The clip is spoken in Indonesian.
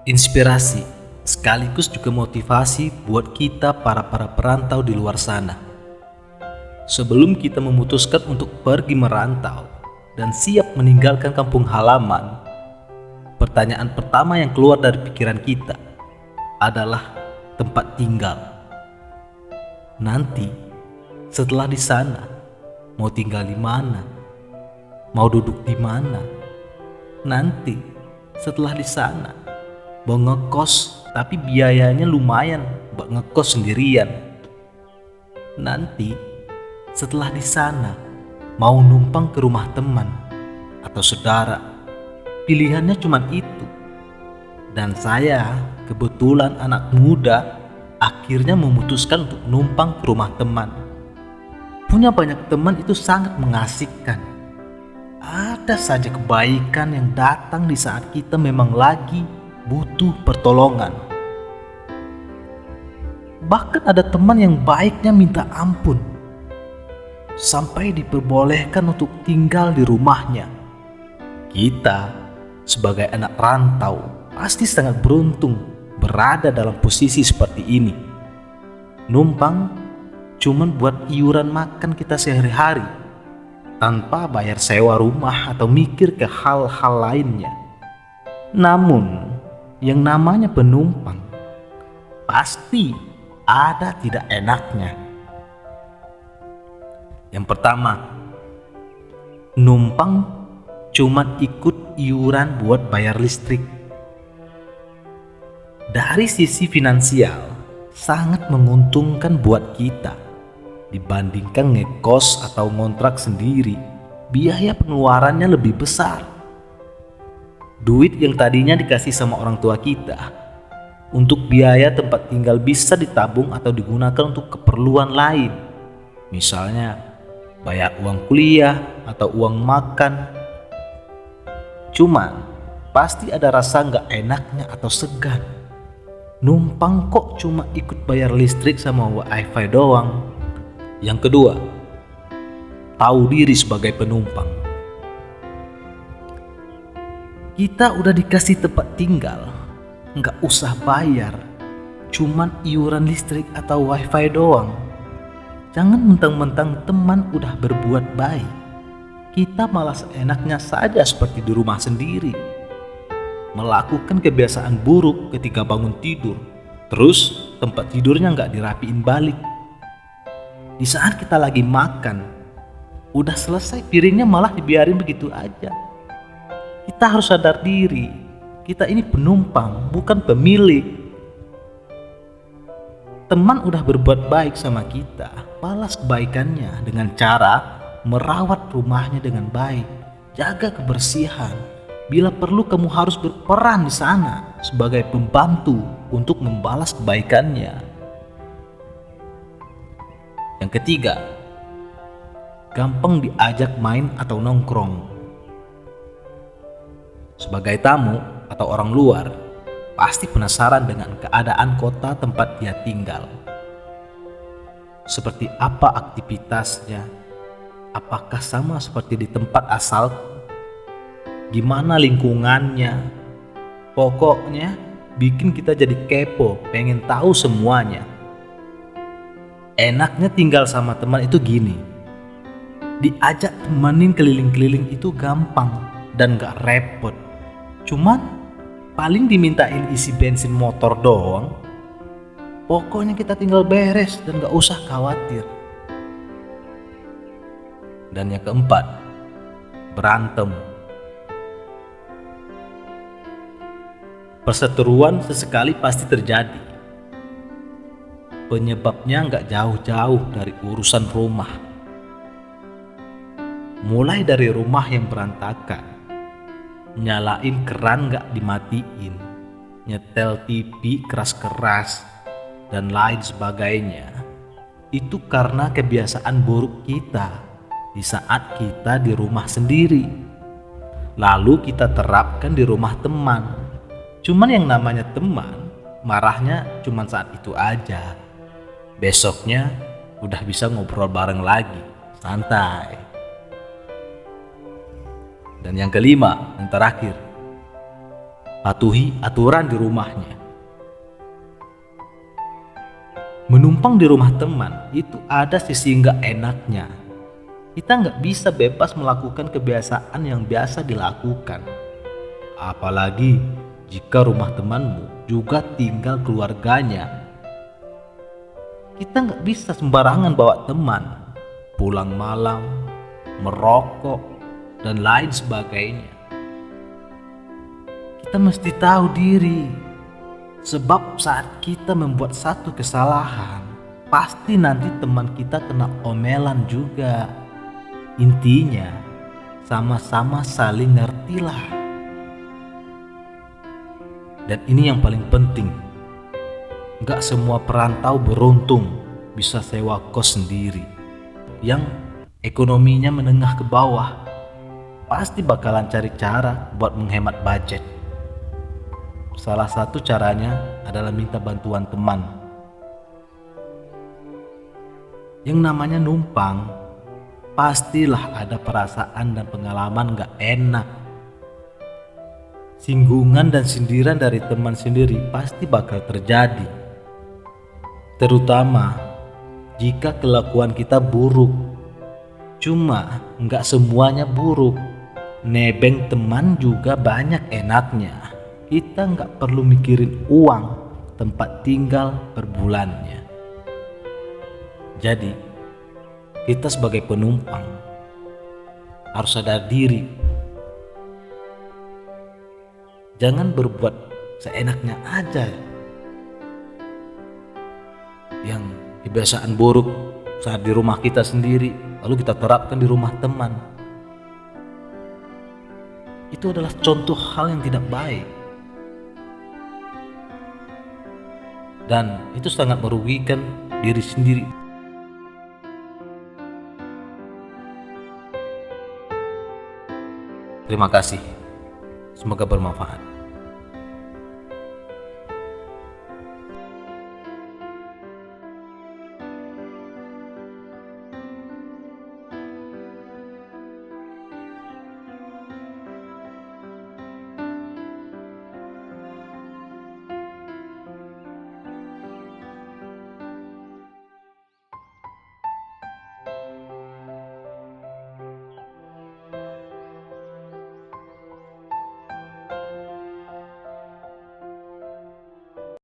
Inspirasi sekaligus juga motivasi buat kita para perantau di luar sana. Sebelum kita memutuskan untuk pergi merantau dan siap meninggalkan kampung halaman, pertanyaan pertama yang keluar dari pikiran kita adalah tempat tinggal. Nanti setelah di sana, mau tinggal di mana? Mau duduk di mana? Nanti setelah di sana, mau ngekos tapi biayanya lumayan buat ngekos sendirian. Nanti setelah di sana mau numpang ke rumah teman atau saudara. Pilihannya cuma itu. Dan saya kebetulan anak muda akhirnya memutuskan untuk numpang ke rumah teman. Punya banyak teman itu sangat mengasihkan. Ada saja kebaikan yang datang di saat kita memang lagi butuh pertolongan. Bahkan ada teman yang baiknya minta ampun, sampai diperbolehkan untuk tinggal di rumahnya. Kita sebagai anak rantau pasti sangat beruntung berada dalam posisi seperti ini. Numpang cuman buat iuran makan kita sehari-hari, tanpa bayar sewa rumah atau mikir ke hal-hal lainnya. Namun yang namanya penumpang pasti ada tidak enaknya. Yang pertama, numpang cuma ikut iuran buat bayar listrik. Dari sisi finansial sangat menguntungkan buat kita dibandingkan ngekos atau ngontrak sendiri. Biaya pengeluarannya lebih besar. Duit yang tadinya dikasih sama orang tua kita untuk biaya tempat tinggal bisa ditabung atau digunakan untuk keperluan lain. Misalnya bayar uang kuliah atau uang makan. Cuman pasti ada rasa gak enaknya atau segan. Numpang kok cuma ikut bayar listrik sama wifi doang. Yang kedua, tahu diri sebagai penumpang. Kita udah dikasih tempat tinggal, nggak usah bayar, cuman iuran listrik atau wifi doang. Jangan mentang-mentang teman udah berbuat baik, kita malah seenaknya saja seperti di rumah sendiri, melakukan kebiasaan buruk ketika bangun tidur, terus tempat tidurnya nggak dirapiin balik. Di saat kita lagi makan, udah selesai piringnya malah dibiarin begitu aja. Kita harus sadar diri, kita ini penumpang, bukan pemilik. Teman udah berbuat baik sama kita, balas kebaikannya dengan cara merawat rumahnya dengan baik, jaga kebersihan. Bila perlu kamu harus berperan di sana sebagai pembantu untuk membalas kebaikannya. Yang ketiga, gampang diajak main atau nongkrong. Sebagai tamu atau orang luar, pasti penasaran dengan keadaan kota tempat dia tinggal. Seperti apa aktivitasnya? Apakah sama seperti di tempat asal? Gimana lingkungannya? Pokoknya bikin kita jadi kepo, pengen tahu semuanya. Enaknya tinggal sama teman itu gini, diajak temenin keliling-keliling itu gampang dan gak repot. Cuman paling dimintain isi bensin motor doang. Pokoknya kita tinggal beres dan gak usah khawatir. Dan yang keempat, berantem. Perseteruan sesekali pasti terjadi. Penyebabnya gak jauh-jauh dari urusan rumah. Mulai dari rumah yang berantakan, nyalain keran gak dimatiin, nyetel TV keras-keras, dan lain sebagainya. Itu karena kebiasaan buruk kita di saat kita di rumah sendiri, lalu kita terapkan di rumah teman. Cuman yang namanya teman marahnya cuma saat itu aja. Besoknya udah bisa ngobrol bareng lagi, santai. Dan yang kelima, yang terakhir, patuhi aturan di rumahnya. Menumpang di rumah teman itu ada sisi nggak enaknya. Kita nggak bisa bebas melakukan kebiasaan yang biasa dilakukan. Apalagi jika rumah temanmu juga tinggal keluarganya. Kita nggak bisa sembarangan bawa teman, pulang malam, merokok, dan lain sebagainya. Kita mesti tahu diri, sebab saat kita membuat satu kesalahan, pasti nanti teman kita kena omelan juga. Intinya, sama-sama saling ngertilah. Dan ini yang paling penting, gak semua perantau beruntung bisa sewa kos sendiri. Yang ekonominya menengah ke bawah pasti bakalan cari cara buat menghemat budget. Salah satu caranya adalah minta bantuan teman. Yang namanya numpang, pastilah ada perasaan dan pengalaman gak enak. Singgungan dan sindiran dari teman sendiri pasti bakal terjadi. Terutama jika kelakuan kita buruk. Cuma nggak semuanya buruk. Nebeng teman juga banyak enaknya. Kita nggak perlu mikirin uang, tempat tinggal per bulannya. Jadi kita sebagai penumpang harus sadar diri. Jangan berbuat seenaknya aja. Yang kebiasaan buruk saat di rumah kita sendiri, lalu kita terapkan di rumah teman. Itu adalah contoh hal yang tidak baik. Dan itu sangat merugikan diri sendiri. Terima kasih. Semoga bermanfaat.